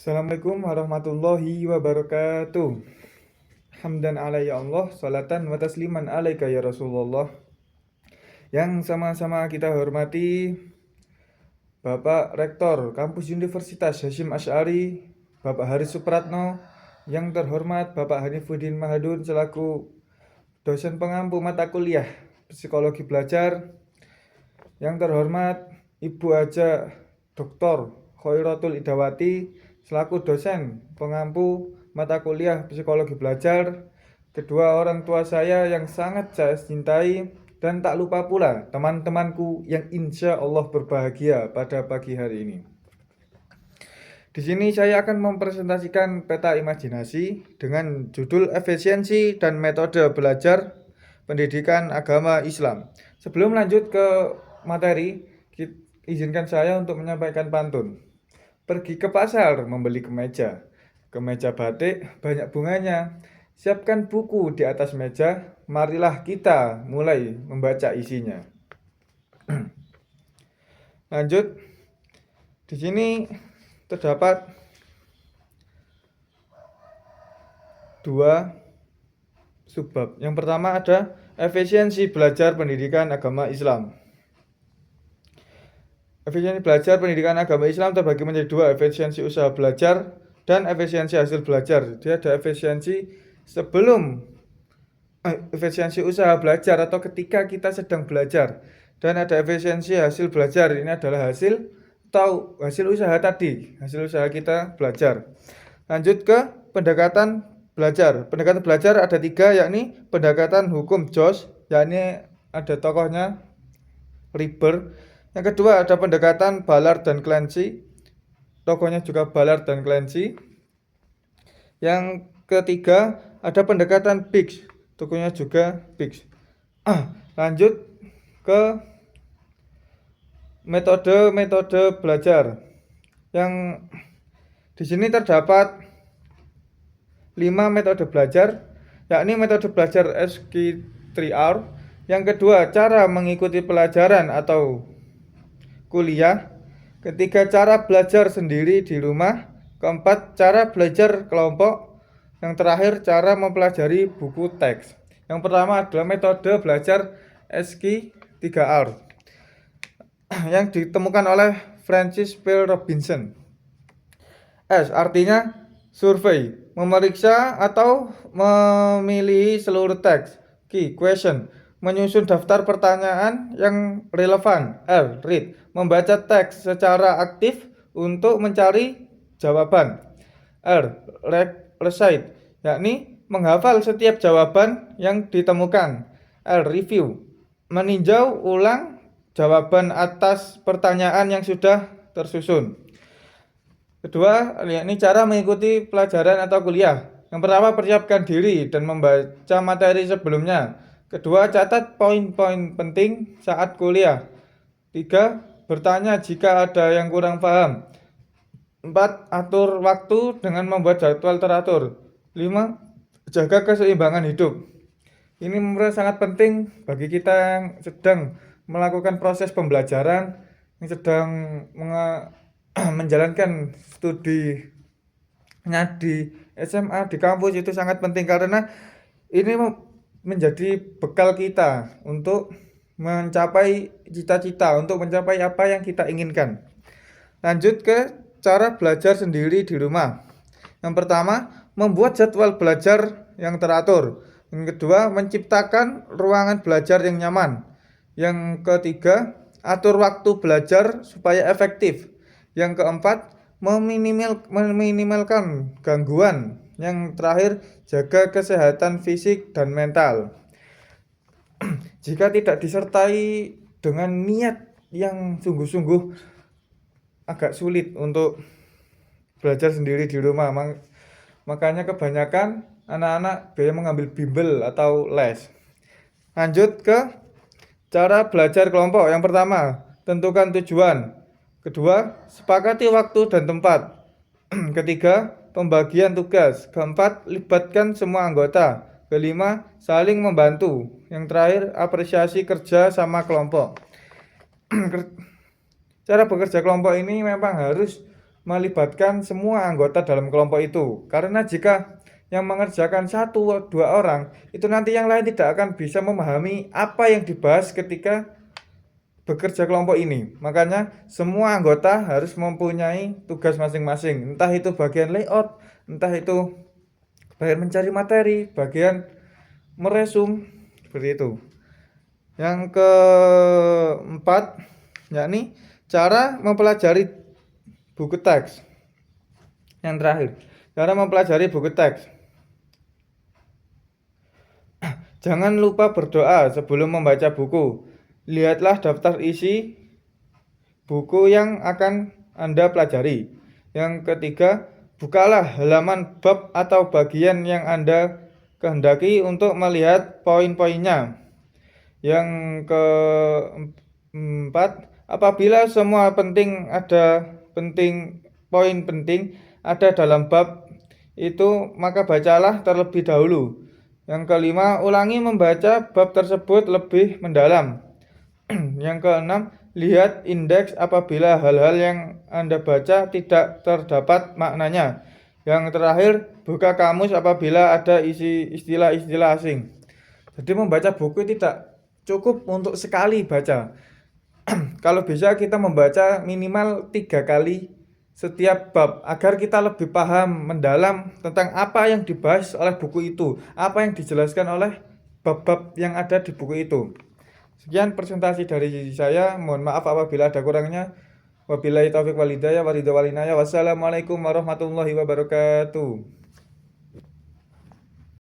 Assalamualaikum warahmatullahi wabarakatuh. Hamdan ala ya Allah, salatan wa tasliman alaika ya Rasulullah. Yang sama-sama kita hormati Bapak Rektor Kampus Universitas Hasyim Asy'ari, Bapak Haris Supratno, yang terhormat Bapak Hanifuddin Mahadun selaku dosen pengampu mata kuliah Psikologi Belajar, yang terhormat Ibu Haja Dr. Khoiratul Idawati selaku dosen pengampu mata kuliah Psikologi Belajar, kedua orang tua saya yang sangat saya cintai, dan tak lupa pula teman-temanku yang insya Allah berbahagia pada pagi hari ini. Di sini saya akan mempresentasikan peta imajinasi dengan judul efisiensi dan metode belajar pendidikan agama Islam. Sebelum lanjut ke materi, izinkan saya untuk menyampaikan pantun. Pergi ke pasar membeli kemeja batik banyak bunganya. Siapkan buku di atas meja, marilah kita mulai membaca isinya. Lanjut, di sini terdapat dua subbab. Yang pertama ada efisiensi belajar pendidikan agama Islam. Efisiensi belajar pendidikan agama Islam terbagi menjadi dua, efisiensi usaha belajar dan efisiensi hasil belajar. Dia ada efisiensi sebelum efisiensi usaha belajar atau ketika kita sedang belajar, dan ada efisiensi hasil belajar. Ini adalah hasil usaha tadi, hasil usaha kita belajar. Lanjut ke pendekatan belajar. Pendekatan belajar ada tiga, yakni pendekatan hukum Jos, yakni ada tokohnya Riber. Yang kedua ada pendekatan Ballard dan Clancy, tokohnya juga Ballard dan Clancy. Yang ketiga ada pendekatan Biggs, tokohnya juga Biggs. Lanjut ke metode belajar. Yang di sini terdapat 5 metode belajar, yakni metode belajar SQ3R. Yang kedua, cara mengikuti pelajaran atau kuliah. Ketiga, cara belajar sendiri di rumah. Keempat, cara belajar kelompok. Yang terakhir, cara mempelajari buku teks. Yang pertama adalah metode belajar SQ3R yang ditemukan oleh Francis P. Robinson. S artinya survei, memeriksa atau memilih seluruh teks. Q, question, menyusun daftar pertanyaan yang relevan. R, read, membaca teks secara aktif untuk mencari jawaban. R, recite, yakni menghafal setiap jawaban yang ditemukan. R, review, meninjau ulang jawaban atas pertanyaan yang sudah tersusun. Kedua, yakni cara mengikuti pelajaran atau kuliah. Yang pertama, persiapkan diri dan membaca materi sebelumnya. Kedua, catat poin-poin penting saat kuliah. 3, bertanya jika ada yang kurang paham. 4, atur waktu dengan membuat jadwal teratur. 5, jaga keseimbangan hidup. Ini merupakan sangat penting bagi kita yang sedang melakukan proses pembelajaran, yang sedang menjalankan studinya di SMA, di kampus. Itu sangat penting karena ini menjadi bekal kita untuk mencapai cita-cita, untuk mencapai apa yang kita inginkan. Lanjut ke cara belajar sendiri di rumah. Yang pertama, membuat jadwal belajar yang teratur. Yang kedua, menciptakan ruangan belajar yang nyaman. Yang ketiga, atur waktu belajar supaya efektif. Yang keempat, meminimalkan gangguan. Yang terakhir, jaga kesehatan fisik dan mental. Jika tidak disertai dengan niat yang sungguh-sungguh, agak sulit untuk belajar sendiri di rumah. Makanya kebanyakan anak-anak biasanya mengambil bimbel atau les. Lanjut ke cara belajar kelompok. Yang pertama, tentukan tujuan. Kedua, sepakati waktu dan tempat. Ketiga, pembagian tugas. Keempat, libatkan semua anggota. Kelima, saling membantu. Yang terakhir, apresiasi kerja sama kelompok. Cara bekerja kelompok ini memang harus melibatkan semua anggota dalam kelompok itu. Karena jika yang mengerjakan 1-2 orang, itu nanti yang lain tidak akan bisa memahami apa yang dibahas ketika bekerja kelompok ini. Makanya semua anggota harus mempunyai tugas masing-masing. Entah itu bagian layout, entah itu bagian mencari materi, bagian meresum, seperti itu. Yang keempat, yakni cara mempelajari buku teks. Yang terakhir, cara mempelajari buku teks. Jangan lupa berdoa sebelum membaca buku. Lihatlah daftar isi buku yang akan Anda pelajari. Yang ketiga, bukalah halaman bab atau bagian yang Anda kehendaki untuk melihat poin-poinnya. Yang keempat, apabila semua poin penting ada dalam bab itu, maka bacalah terlebih dahulu. Yang kelima, ulangi membaca bab tersebut lebih mendalam. Yang keenam, lihat indeks apabila hal-hal yang Anda baca tidak terdapat maknanya. Yang terakhir, buka kamus apabila ada isi istilah-istilah asing. Jadi membaca buku tidak cukup untuk sekali baca. Kalau bisa kita membaca minimal 3 kali setiap bab agar kita lebih paham mendalam tentang apa yang dibahas oleh buku itu, apa yang dijelaskan oleh bab-bab yang ada di buku itu. Sekian presentasi dari saya, mohon maaf apabila ada kurangnya. Wabillahi taufiq walhidayah, wassalamualaikum warahmatullahi wabarakatuh.